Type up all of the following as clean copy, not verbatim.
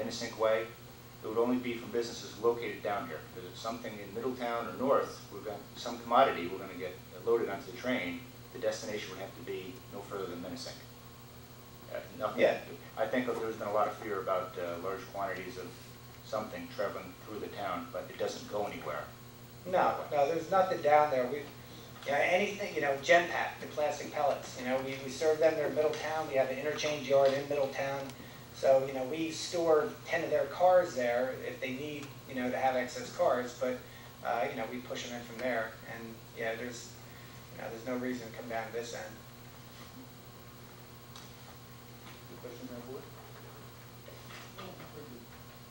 Minnesink Way, it would only be from businesses located down here. Because if something in Middletown or north, some commodity we're going to get loaded onto the train, the destination would have to be no further than Minnesink. Nothing. Yeah. I think there's been a lot of fear about large quantities of something traveling through the town, but it doesn't go anywhere. No, there's nothing down there. Anything, Gen Pack, the plastic pellets, we serve them. They're in Middletown. We have an interchange yard in Middletown. So, we store 10 of their cars there if they need, to have excess cars, but, we push them in from there. And, yeah, there's no reason to come down this end. Any questions on board?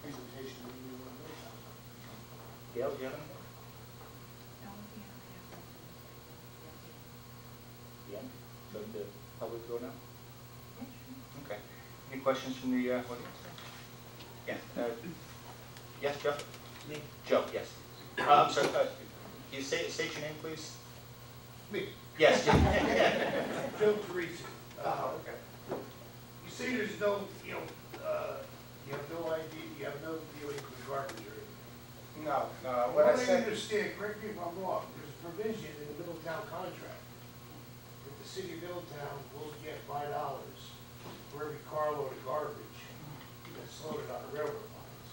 Presentation. Gail, do you have anything? Yeah. So the public go now? Okay. Any questions from the audience? Yeah. Yes, Joe? Me. Joe, yes. I'm sorry. Can you state your name, please? Me. Yes. Joe Teresi. Okay. You say there's no, you have no idea, you have no dealing with garbage or anything. No, What I understand, correct me if I'm wrong, there's a provision in the Middletown contract that the city of Middletown will get $5 for every carload of garbage that's loaded on the railroad lines.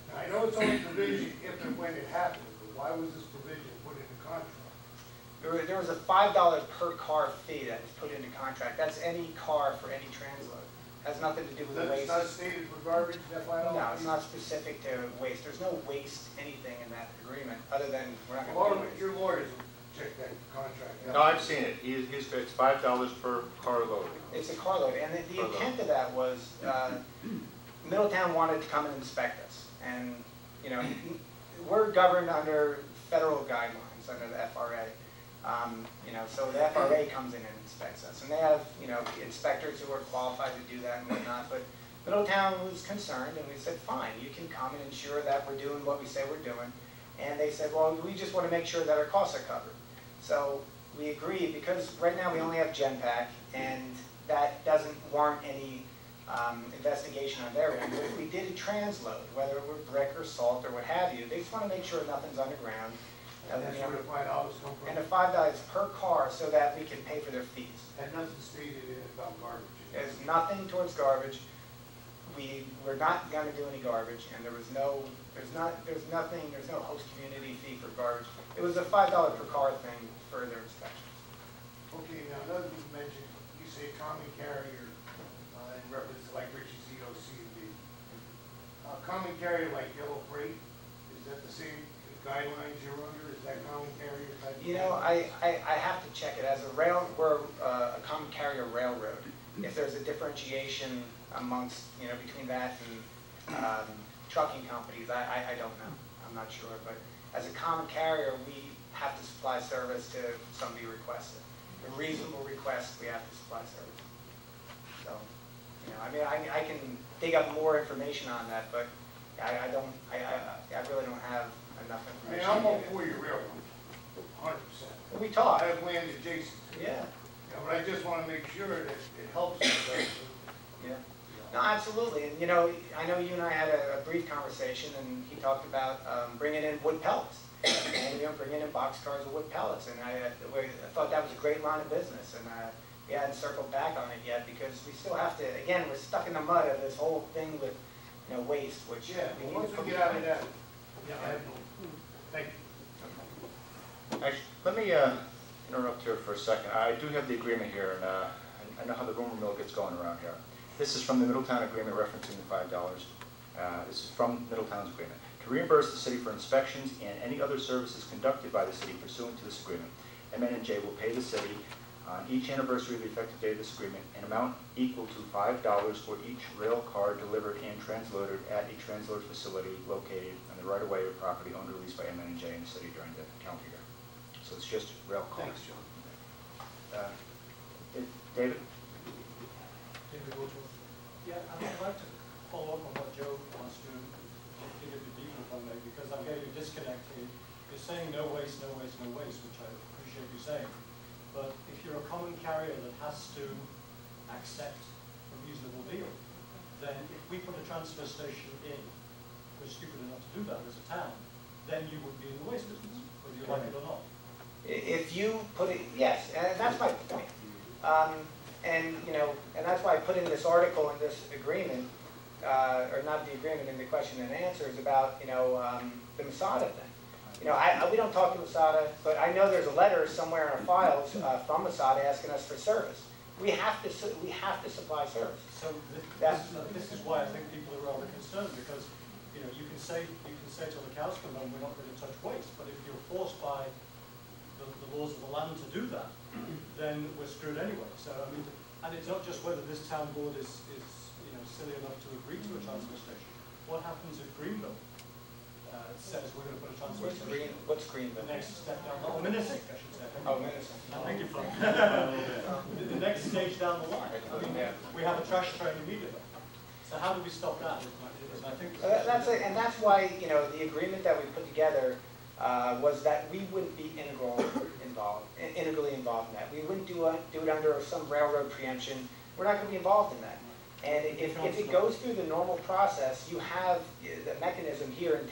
Now, I know it's only provision if and when it happens, but why was this provision put in the contract? There was a $5 per car fee that was put into contract. That's any car for any transload. Has nothing to do with That's waste. not stated for garbage, that $5? No, it's not specific to waste. There's no waste anything in that agreement other than we're not Well, going to do waste. your lawyers will check that contract out. No, I've seen it. It's $5 per carload. It's a carload, and the intent of that was Middletown wanted to come and inspect us, and we're governed under federal guidelines under the FRA. So the FRA comes in and inspects us, and they have inspectors who are qualified to do that and whatnot. But Middletown was concerned, and we said, fine, you can come and ensure that we're doing what we say we're doing. And they said, well, we just want to make sure that our costs are covered. So we agreed, because right now we only have Gen Pack, and that doesn't warrant any investigation on their end. But if we did a transload, whether it were brick or salt or what have you, they just want to make sure nothing's underground. And that's where the $5 come from? And the $5 per car so that we can pay for their fees. Had nothing stated in it about garbage. There's nothing towards garbage. We're not going to do any garbage, and there's no host community fee for garbage. It was a $5 per car thing for their inspection. Okay, now another thing you mentioned, you say common carrier in reference to like Richie's EOC and D. Common carrier like Yellow Freight, is that the same guidelines you're under? Is that common carrier type? I have to check it. As a rail, we're a common carrier railroad. If there's a differentiation amongst, between that and trucking companies, I don't know. I'm not sure. But as a common carrier, we have to supply service to somebody requested. A reasonable request, we have to supply service. So, I can dig up more information on that, but I really don't have enough information. I'm all for your railroad, 100%. We talk. I have land adjacent. Yeah. But I just want to make sure that it helps us. Yeah. No, absolutely. And I know you and I had a brief conversation, and he talked about bringing in wood pellets, and bringing in boxcars of wood pellets. And I thought that was a great line of business, and we hadn't circled back on it yet because we still have to. Again, we're stuck in the mud of this whole thing with waste, which once we get out of that, thank you. Actually, let me interrupt here for a second. I do have the agreement here, and I know how the rumor mill gets going around here. This is from the Middletown agreement referencing the $5. This is from Middletown's agreement. To reimburse the city for inspections and any other services conducted by the city pursuant to this agreement, MN&J will pay the city on each anniversary of the effective date of this agreement an amount equal to $5 for each rail car delivered and transloaded at a transload facility located on the right-of-way of property owned or leased by MN&J in the city during the calendar year. So it's just rail cars. Thanks, John. David? David Woodward. Yeah, I'd like to follow up on what Joe wants to dig a bit deeper, if I may, because I'm getting a disconnect here. You're saying no waste, no waste, no waste, which I appreciate you saying. But if you're a common carrier that has to accept a reasonable deal, then if we put a transfer station in, we're stupid enough to do that as a town, then you would be in the waste business, whether you like it or not. If you put it, yes, and that's my point. And, you know, and that's why I put in this article in this agreement, or not the agreement, in the question and answers about, you know, the Masada thing. You know, we don't talk to Masada, but I know there's a letter somewhere in our files from Masada asking us for service. We have to supply service. So this is why I think people are rather concerned, because, you know, you can say till the cows come home, we're not going to touch waste, but if you're forced by the laws of the land to do that, then we're screwed anyway. So I mean, and it's not just whether this town board is you know, silly enough to agree to a transfer station. What happens if Greenville says we're going to put a transfer station? What's Greenville? The next step down, or Minnesink, I should say. Oh, Minnesink. Thank you, Frank. The next stage down the line. I mean, we have a trash train immediately. So how do we stop that? I think and that's why, you know, the agreement that we put together was that we wouldn't be integrally involved in that. We wouldn't do it under some railroad preemption. We're not going to be involved in that. And if it goes through the normal process, you have the mechanism here in